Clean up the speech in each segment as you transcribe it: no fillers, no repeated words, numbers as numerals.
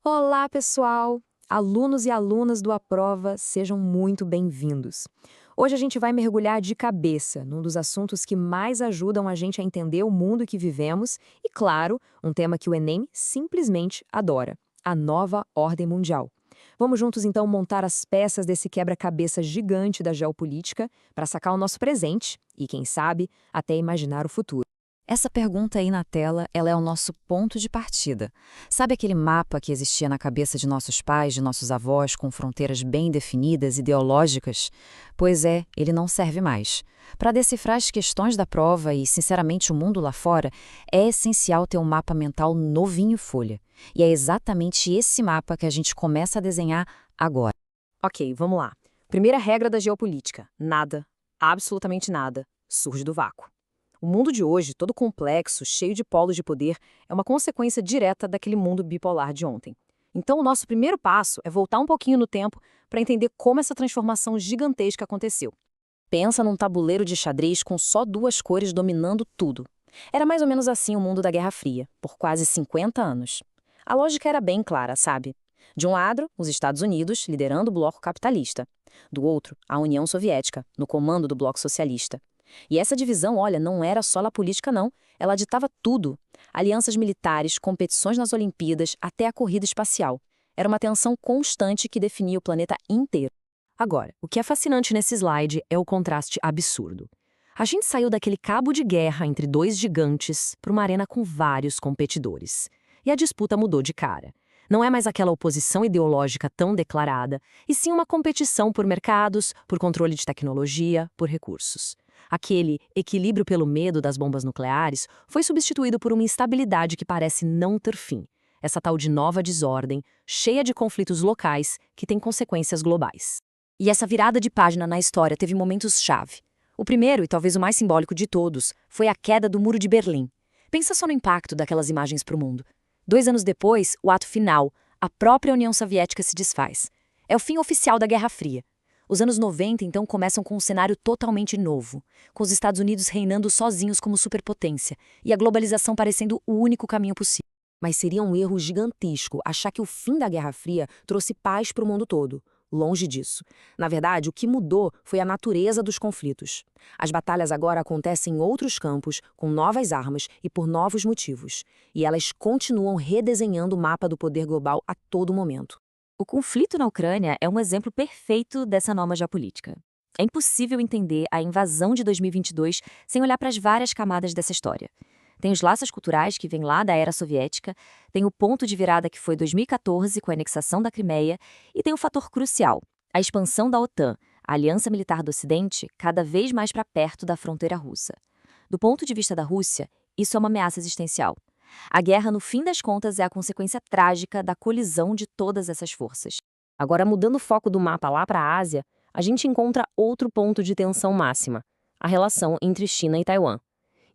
Olá, pessoal! Alunos e alunas do Aprova, sejam muito bem-vindos. Hoje a gente vai mergulhar de cabeça num dos assuntos que mais ajudam a gente a entender o mundo que vivemos e, claro, um tema que o Enem simplesmente adora: a nova ordem mundial. Vamos juntos então montar as peças desse quebra-cabeça gigante da geopolítica para sacar o nosso presente e, quem sabe, até imaginar o futuro. Essa pergunta aí na tela, ela é o nosso ponto de partida. Sabe aquele mapa que existia na cabeça de nossos pais, de nossos avós, com fronteiras bem definidas, ideológicas? Pois é, ele não serve mais. Para decifrar as questões da prova e, sinceramente, o mundo lá fora, é essencial ter um mapa mental novinho em folha. E é exatamente esse mapa que a gente começa a desenhar agora. Ok, vamos lá. Primeira regra da geopolítica: nada, absolutamente nada, surge do vácuo. O mundo de hoje, todo complexo, cheio de polos de poder, é uma consequência direta daquele mundo bipolar de ontem. Então, o nosso primeiro passo é voltar um pouquinho no tempo para entender como essa transformação gigantesca aconteceu. Pensa num tabuleiro de xadrez com só duas cores dominando tudo. Era mais ou menos assim o mundo da Guerra Fria, por quase 50 anos. A lógica era bem clara, sabe? De um lado, os Estados Unidos, liderando o bloco capitalista. Do outro, a União Soviética, no comando do bloco socialista. E essa divisão, olha, não era só a política, não. Ela ditava tudo. Alianças militares, competições nas Olimpíadas, até a corrida espacial. Era uma tensão constante que definia o planeta inteiro. Agora, o que é fascinante nesse slide é o contraste absurdo. A gente saiu daquele cabo de guerra entre dois gigantes para uma arena com vários competidores. E a disputa mudou de cara. Não é mais aquela oposição ideológica tão declarada, e sim uma competição por mercados, por controle de tecnologia, por recursos. Aquele equilíbrio pelo medo das bombas nucleares foi substituído por uma instabilidade que parece não ter fim. Essa tal de nova desordem, cheia de conflitos locais que tem consequências globais. E essa virada de página na história teve momentos-chave. O primeiro, e talvez o mais simbólico de todos, foi a queda do Muro de Berlim. Pensa só no impacto daquelas imagens para o mundo. 2 anos depois, o ato final, a própria União Soviética se desfaz. É o fim oficial da Guerra Fria. Os anos 90, então, começam com um cenário totalmente novo, com os Estados Unidos reinando sozinhos como superpotência e a globalização parecendo o único caminho possível. Mas seria um erro gigantesco achar que o fim da Guerra Fria trouxe paz para o mundo todo. Longe disso. Na verdade, o que mudou foi a natureza dos conflitos. As batalhas agora acontecem em outros campos, com novas armas e por novos motivos. E elas continuam redesenhando o mapa do poder global a todo momento. O conflito na Ucrânia é um exemplo perfeito dessa nova geopolítica. É impossível entender a invasão de 2022 sem olhar para as várias camadas dessa história. Tem os laços culturais que vêm lá da era soviética, tem o ponto de virada que foi 2014 com a anexação da Crimeia e tem o fator crucial, a expansão da OTAN, a aliança militar do Ocidente, cada vez mais para perto da fronteira russa. Do ponto de vista da Rússia, isso é uma ameaça existencial. A guerra, no fim das contas, é a consequência trágica da colisão de todas essas forças. Agora, mudando o foco do mapa lá para a Ásia, a gente encontra outro ponto de tensão máxima, a relação entre China e Taiwan.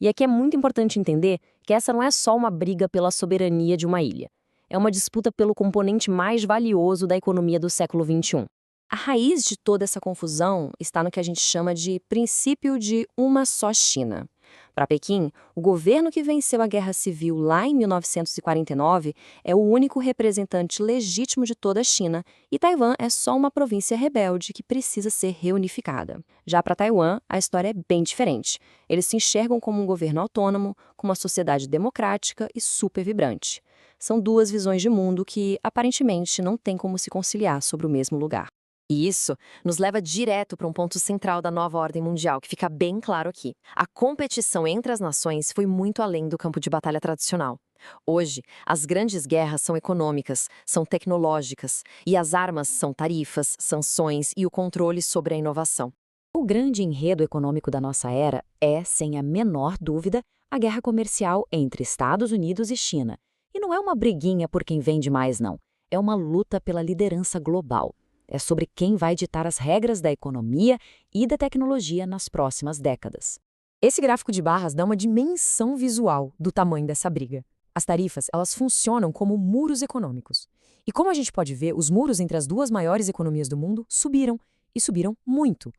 E aqui é muito importante entender que essa não é só uma briga pela soberania de uma ilha. É uma disputa pelo componente mais valioso da economia do século XXI. A raiz de toda essa confusão está no que a gente chama de princípio de uma só China. Para Pequim, o governo que venceu a Guerra Civil lá em 1949 é o único representante legítimo de toda a China e Taiwan é só uma província rebelde que precisa ser reunificada. Já para Taiwan, a história é bem diferente. Eles se enxergam como um governo autônomo, com uma sociedade democrática e super vibrante. São duas visões de mundo que, aparentemente, não têm como se conciliar sobre o mesmo lugar. E isso nos leva direto para um ponto central da nova ordem mundial, que fica bem claro aqui. A competição entre as nações foi muito além do campo de batalha tradicional. Hoje, as grandes guerras são econômicas, são tecnológicas, e as armas são tarifas, sanções e o controle sobre a inovação. O grande enredo econômico da nossa era é, sem a menor dúvida, a guerra comercial entre Estados Unidos e China. E não é uma briguinha por quem vende mais, não. É uma luta pela liderança global. É sobre quem vai ditar as regras da economia e da tecnologia nas próximas décadas. Esse gráfico de barras dá uma dimensão visual do tamanho dessa briga. As tarifas, elas funcionam como muros econômicos. E como a gente pode ver, os muros entre as duas maiores economias do mundo subiram, e subiram muito.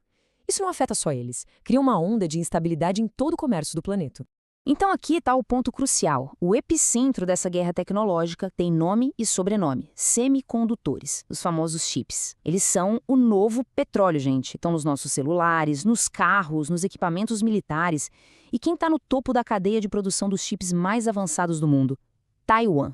Isso não afeta só eles, cria uma onda de instabilidade em todo o comércio do planeta. Então aqui está o ponto crucial. O epicentro dessa guerra tecnológica tem nome e sobrenome: semicondutores, os famosos chips. Eles são o novo petróleo, gente. Estão nos nossos celulares, nos carros, nos equipamentos militares. E quem está no topo da cadeia de produção dos chips mais avançados do mundo? Taiwan.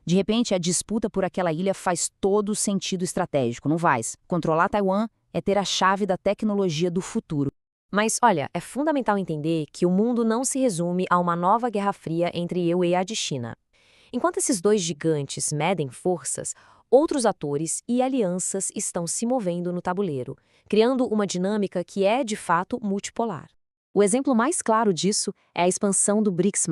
De repente, a disputa por aquela ilha faz todo o sentido estratégico, não faz? Controlar Taiwan é ter a chave da tecnologia do futuro. Mas, olha, é fundamental entender que o mundo não se resume a uma nova Guerra Fria entre eu e a de China. Enquanto esses dois gigantes medem forças, outros atores e alianças estão se movendo no tabuleiro, criando uma dinâmica que é, de fato, multipolar. O exemplo mais claro disso é a expansão do BRICS+.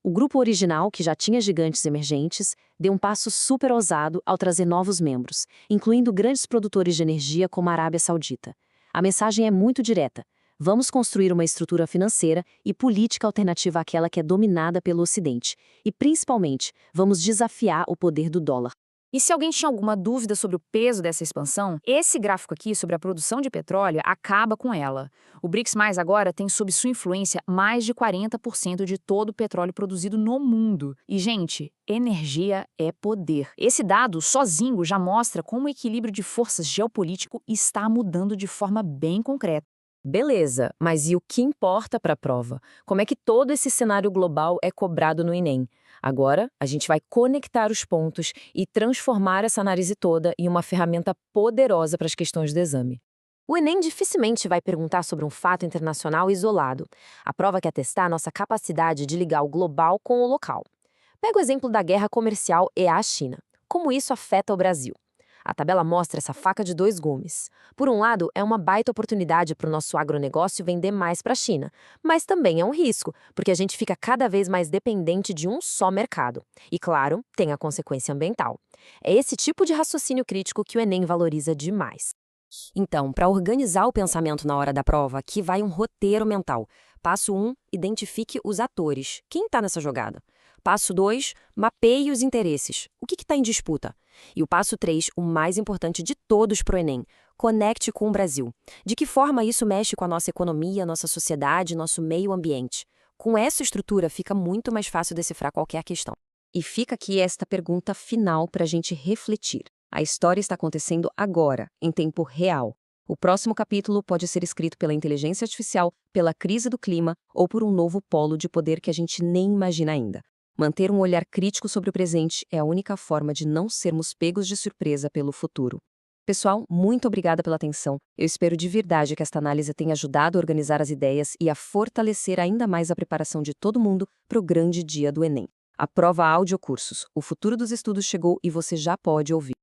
O grupo original, que já tinha gigantes emergentes, deu um passo super ousado ao trazer novos membros, incluindo grandes produtores de energia como a Arábia Saudita. A mensagem é muito direta. Vamos construir uma estrutura financeira e política alternativa àquela que é dominada pelo Ocidente. E, principalmente, vamos desafiar o poder do dólar. E se alguém tinha alguma dúvida sobre o peso dessa expansão, esse gráfico aqui sobre a produção de petróleo acaba com ela. O BRICS+ agora tem sob sua influência mais de 40% de todo o petróleo produzido no mundo. E, gente, energia é poder. Esse dado sozinho já mostra como o equilíbrio de forças geopolítico está mudando de forma bem concreta. Beleza, mas e o que importa para a prova? Como é que todo esse cenário global é cobrado no Enem? Agora, a gente vai conectar os pontos e transformar essa análise toda em uma ferramenta poderosa para as questões do exame. O Enem dificilmente vai perguntar sobre um fato internacional isolado. A prova quer testar nossa capacidade de ligar o global com o local. Pega o exemplo da guerra comercial EA-China. Como isso afeta o Brasil? A tabela mostra essa faca de dois gumes. Por um lado, é uma baita oportunidade para o nosso agronegócio vender mais para a China, mas também é um risco, porque a gente fica cada vez mais dependente de um só mercado. E, claro, tem a consequência ambiental. É esse tipo de raciocínio crítico que o Enem valoriza demais. Então, para organizar o pensamento na hora da prova, aqui vai um roteiro mental. Passo 1, identifique os atores. Quem está nessa jogada? Passo 2, mapeie os interesses. O que está em disputa? E o passo 3, o mais importante de todos para o Enem, conecte com o Brasil. De que forma isso mexe com a nossa economia, nossa sociedade, nosso meio ambiente? Com essa estrutura, fica muito mais fácil decifrar qualquer questão. E fica aqui esta pergunta final para a gente refletir. A história está acontecendo agora, em tempo real. O próximo capítulo pode ser escrito pela inteligência artificial, pela crise do clima ou por um novo polo de poder que a gente nem imagina ainda. Manter um olhar crítico sobre o presente é a única forma de não sermos pegos de surpresa pelo futuro. Pessoal, muito obrigada pela atenção. Eu espero de verdade que esta análise tenha ajudado a organizar as ideias e a fortalecer ainda mais a preparação de todo mundo para o grande dia do Enem. A prova Audiocursos. O futuro dos estudos chegou e você já pode ouvir.